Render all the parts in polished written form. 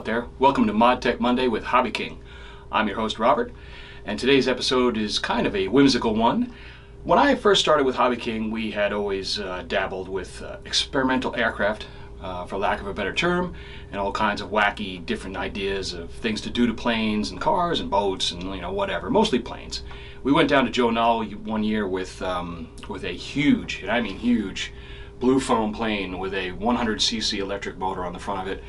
out there. Welcome to Mod Tech Monday with HobbyKing. I'm your host Robert, and today's episode is kind of a whimsical one. When I first started with HobbyKing, we had always dabbled with experimental aircraft, for lack of a better term, and all kinds of wacky different ideas of things to do to planes and cars and boats and whatever, mostly planes. We went down to Joe Knoll one year with a huge, and I mean huge, blue foam plane with a 100cc electric motor on the front of it.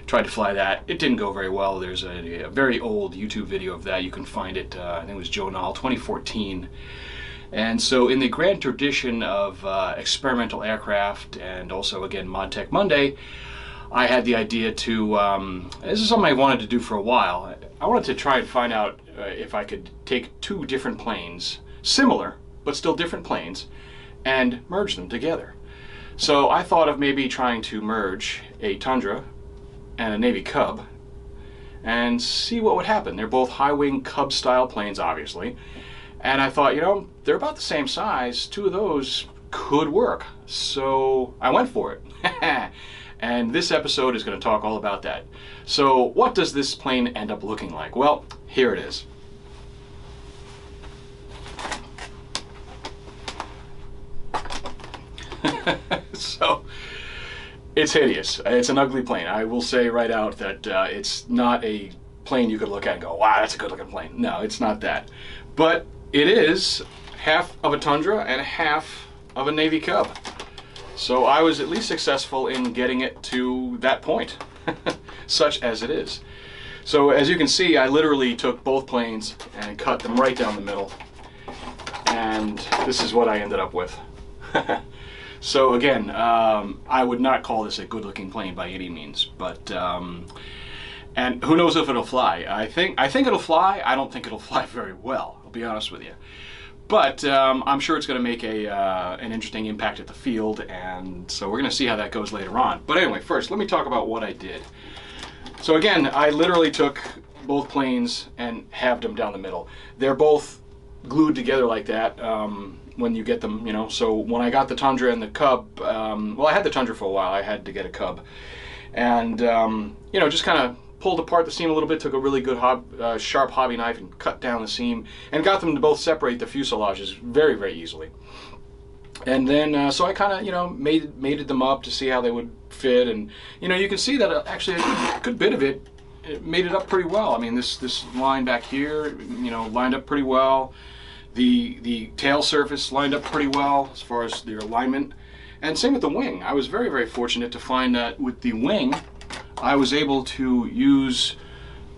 Tried to fly that. It didn't go very well. There's a very old YouTube video of that. You can find it. I think it was Joe Knoll, 2014. And so in the grand tradition of experimental aircraft and also, again, Mod Tech Monday, I had the idea to, this is something I wanted to do for a while. I wanted to try and find out if I could take two different planes, similar, but still different planes, and merge them together. So I thought of maybe trying to merge a Tundra and a Navy Cub and see what would happen. They're both high-wing Cub style planes, obviously, and I thought, they're about the same size. Two of those could work, so I went for it. And this episode is going to talk all about that. So what does this plane end up looking like? Well, here it is. So it's hideous. It's an ugly plane. I will say right out that it's not a plane you could look at and go, wow, that's a good looking plane. No, it's not that. But it is half of a Tundra and half of a Navy Cub. So I was at least successful in getting it to that point, such as it is. So as you can see, I literally took both planes and cut them right down the middle. And this is what I ended up with. So again, I would not call this a good-looking plane by any means, but and who knows if it'll fly? I think it'll fly. I don't think it'll fly very well, I'll be honest with you. But I'm sure it's going to make an interesting impact at the field, and so we're going to see how that goes later on. But anyway, first, let me talk about what I did. So again, I literally took both planes and halved them down the middle. They're both glued together like that. When you get them, so when I got the Tundra and the Cub, well, I had the Tundra for a while. I had to get a Cub, and just kind of pulled apart the seam a little bit, took a really good sharp hobby knife and cut down the seam, and got them to both separate the fuselages very, very easily. And then so I kind of mated them up to see how they would fit, and you can see that actually a good bit of it made it up pretty well. I mean, this line back here, lined up pretty well. The tail surface lined up pretty well as far as the alignment, and same with the wing. I was very, very fortunate to find that with the wing I was able to use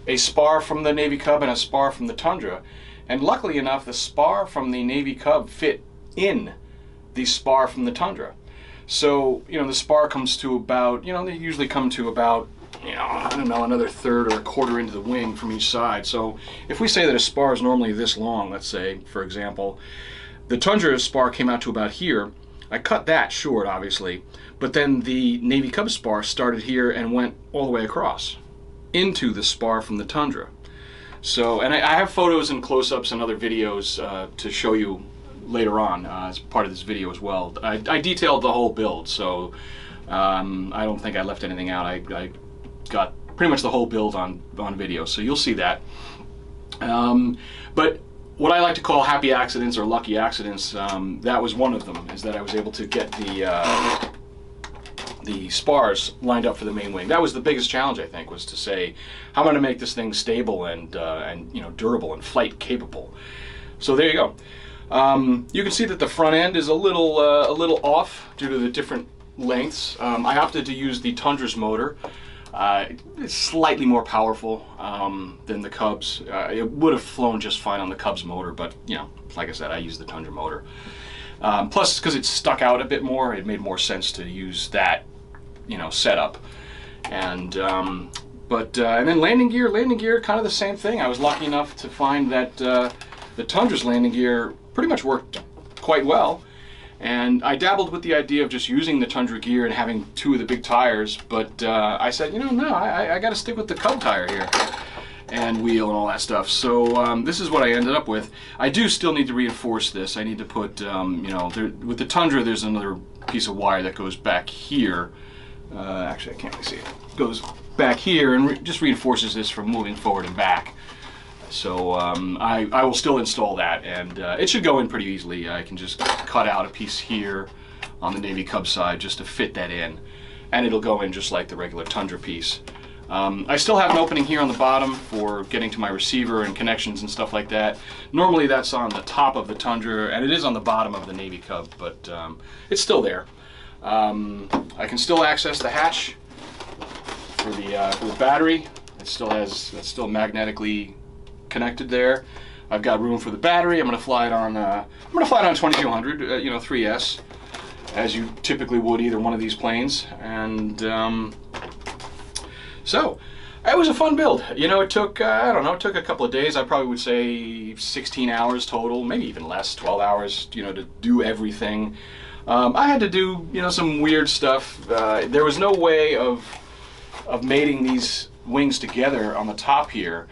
a spar from the Navy Cub and a spar from the Tundra, and luckily enough the spar from the Navy Cub fit in the spar from the Tundra. So the spar comes to about, they usually come to about, I don't know, another third or a quarter into the wing from each side. So if we say that a spar is normally this long, let's say, for example, the Tundra spar came out to about here. I cut that short, obviously, but then the Navy Cub spar started here and went all the way across into the spar from the Tundra. So, and I have photos and close-ups and other videos to show you later on as part of this video as well. I detailed the whole build, so I don't think I left anything out. I got pretty much the whole build on video, so you'll see that. But what I like to call happy accidents or lucky accidents, that was one of them, is that I was able to get the spars lined up for the main wing. That was the biggest challenge, I think, was to say, how am I going to make this thing stable and durable and flight capable? So there you go. You can see that the front end is a little off due to the different lengths. I opted to use the Tundra's motor. It's slightly more powerful than the Cubs. It would have flown just fine on the Cubs motor, but like I said, I used the Tundra motor. Plus, because it stuck out a bit more, it made more sense to use that setup. And and then landing gear, kind of the same thing. I was lucky enough to find that the Tundra's landing gear pretty much worked quite well. And I dabbled with the idea of just using the Tundra gear and having two of the big tires, but I said, no, I got to stick with the Cub tire here, and wheel and all that stuff. So this is what I ended up with. I do still need to reinforce this. I need to put, with the Tundra, there's another piece of wire that goes back here. Actually, I can't really see it. It goes back here and just reinforces this from moving forward and back. So I will still install that, and it should go in pretty easily. I can just cut out a piece here on the Navy Cub side just to fit that in, and it'll go in just like the regular Tundra piece. I still have an opening here on the bottom for getting to my receiver and connections and stuff like that. Normally that's on the top of the Tundra, and it is on the bottom of the Navy Cub, but it's still there. I can still access the hatch for the battery. It's still magnetically connected there. I've got room for the battery. I'm going to fly it on 2200, you know, 3S, as you typically would either one of these planes. And so it was a fun build. You know, it took I don't know, it took a couple of days. I probably would say 16 hours total, maybe even less, 12 hours, you know, to do everything. I had to do, you know, some weird stuff. There was no way of mating these wings together on the top here.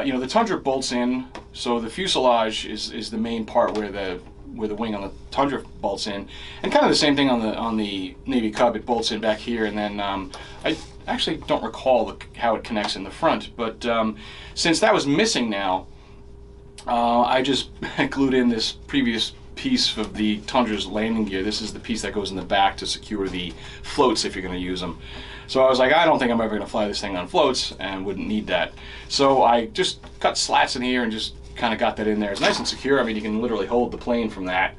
You know, the Tundra bolts in, so the fuselage is the main part where the wing on the Tundra bolts in, and kind of the same thing on the Navy Cub. It bolts in back here, and then I actually don't recall how it connects in the front, but since that was missing now, I just glued in this previous piece of the Tundra's landing gear. This is the piece that goes in the back to secure the floats if you're going to use them. So I was like, I don't think I'm ever going to fly this thing on floats, and wouldn't need that. So I just cut slats in here and just kind of got that in there. It's nice and secure. I mean, you can literally hold the plane from that.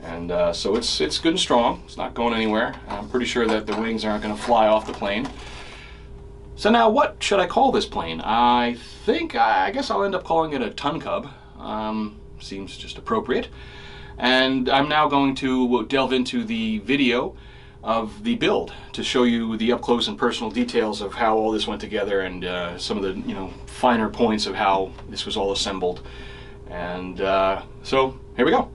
And so it's good and strong. It's not going anywhere. I'm pretty sure that the wings aren't going to fly off the plane. So now what should I call this plane? I guess I'll end up calling it a TunCub. Seems just appropriate. And I'm now going to delve into the video of the build to show you the up-close and personal details of how all this went together, and some of the, you know, finer points of how this was all assembled. And so here we go.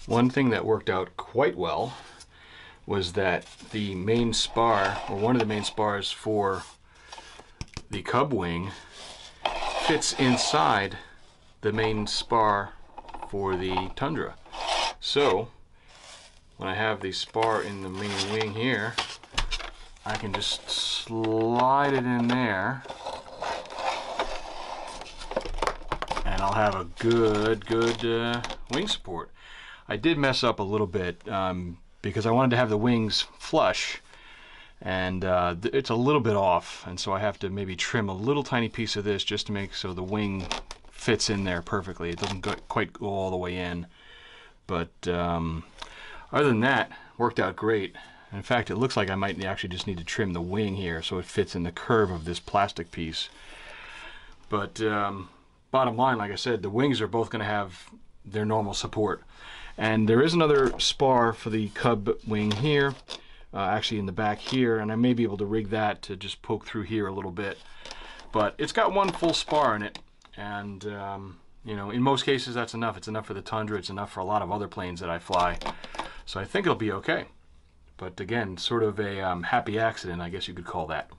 One thing that worked out quite well was that the main spar, or one of the main spars for the Cub wing, fits inside the main spar for the Tundra. So when I have the spar in the main wing here, I can just slide it in there and I'll have a good wing support. I did mess up a little bit because I wanted to have the wings flush, and it's a little bit off, and so I have to maybe trim a little tiny piece of this just to make so the wing fits in there perfectly. It doesn't quite go all the way in, but other than that, worked out great. In fact, it looks like I might actually just need to trim the wing here so it fits in the curve of this plastic piece. But bottom line, like I said, the wings are both going to have their normal support. And there is another spar for the Cub wing here, actually in the back here, and I may be able to rig that to just poke through here a little bit. But it's got one full spar in it, and you know, in most cases that's enough. It's enough for the Tundra, it's enough for a lot of other planes that I fly. So I think it'll be okay. But again, sort of a happy accident, I guess you could call that.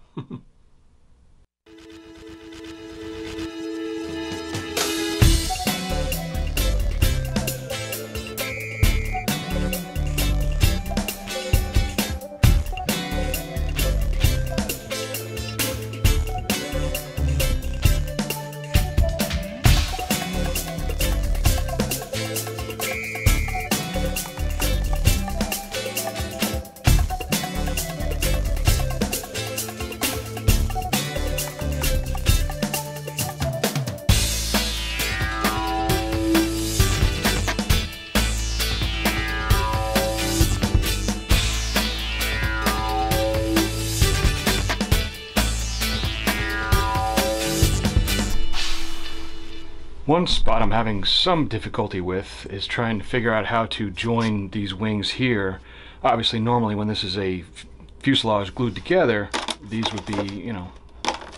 One spot I'm having some difficulty with is trying to figure out how to join these wings here. Obviously, normally when this is a fuselage glued together, these would be, you know,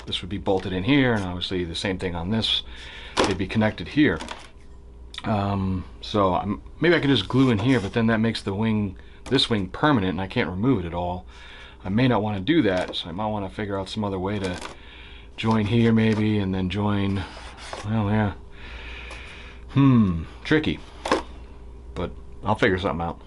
this would be bolted in here, and obviously the same thing on this, they'd be connected here. So maybe I could just glue in here, but then that makes the wing, this wing, permanent, and I can't remove it at all. I may not want to do that, so I might want to figure out some other way to join here maybe, and then join, well, yeah. Tricky, but I'll figure something out.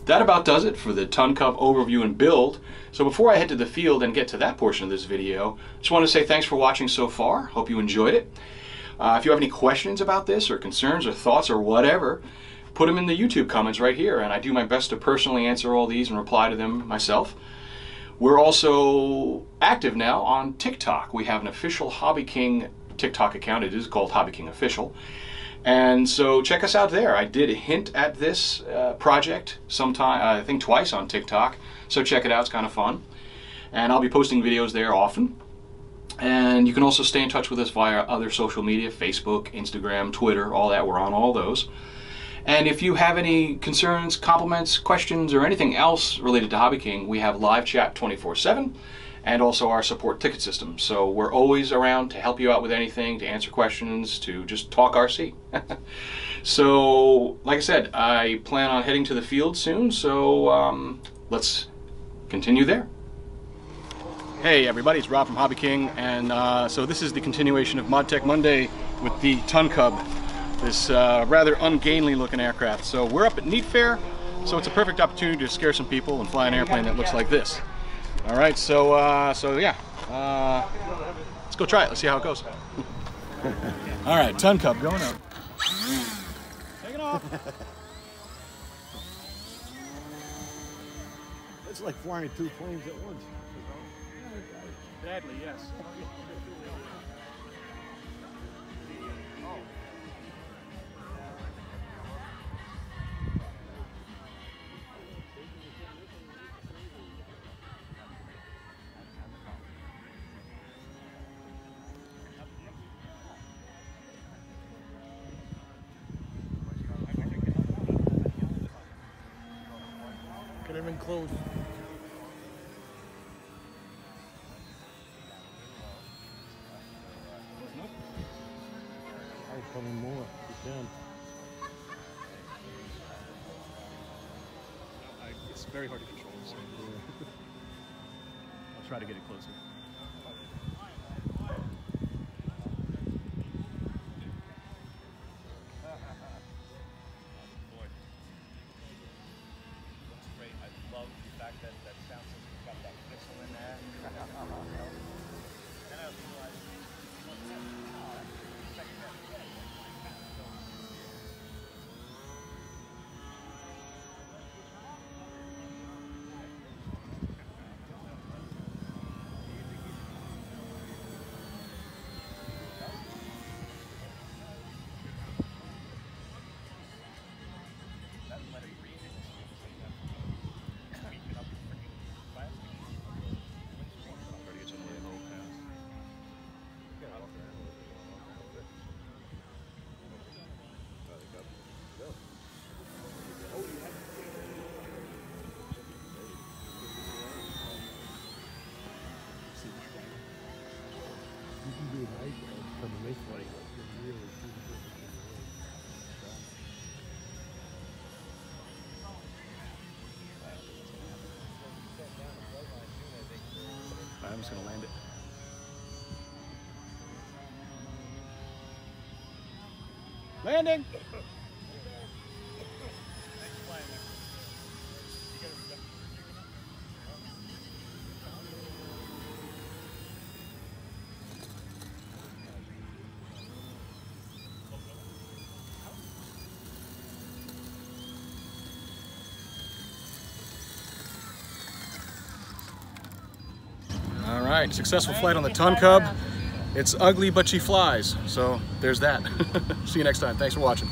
That about does it for the TunCub overview and build. So before I head to the field and get to that portion of this video, I just want to say thanks for watching so far. Hope you enjoyed it. If you have any questions about this, or concerns, or thoughts, or whatever, put them in the YouTube comments right here, and I do my best to personally answer all these and reply to them myself. We're also active now on TikTok. We have an official HobbyKing TikTok account. It is called HobbyKing Official. And so check us out there. I did hint at this project sometime, I think twice on TikTok, so check it out, it's kind of fun. And I'll be posting videos there often. And you can also stay in touch with us via other social media, Facebook, Instagram, Twitter, all that. We're on all those. And if you have any concerns, compliments, questions, or anything else related to HobbyKing, we have live chat 24/7 and also our support ticket system. So we're always around to help you out with anything, to answer questions, to just talk RC. So, like I said, I plan on heading to the field soon, so let's continue there. Hey everybody, it's Rob from HobbyKing, and so this is the continuation of Mod Tech Monday with the TunCub, this rather ungainly looking aircraft. So we're up at Neat Fair, so it's a perfect opportunity to scare some people and fly an airplane that looks like this. All right, so yeah, let's go try it. Let's see how it goes. All right, TunCub going up. Take it off. It's like flying two planes at once. Badly, yes. close. I'll probably more. You can. It's very hard to control, so I'll try to get it closer. You can do it night from the race light. You can really see the difference in the way. I'm just gonna land it. Landing! All right, successful flight on the TunCub. It's ugly, but she flies. So there's that. See you next time. Thanks for watching.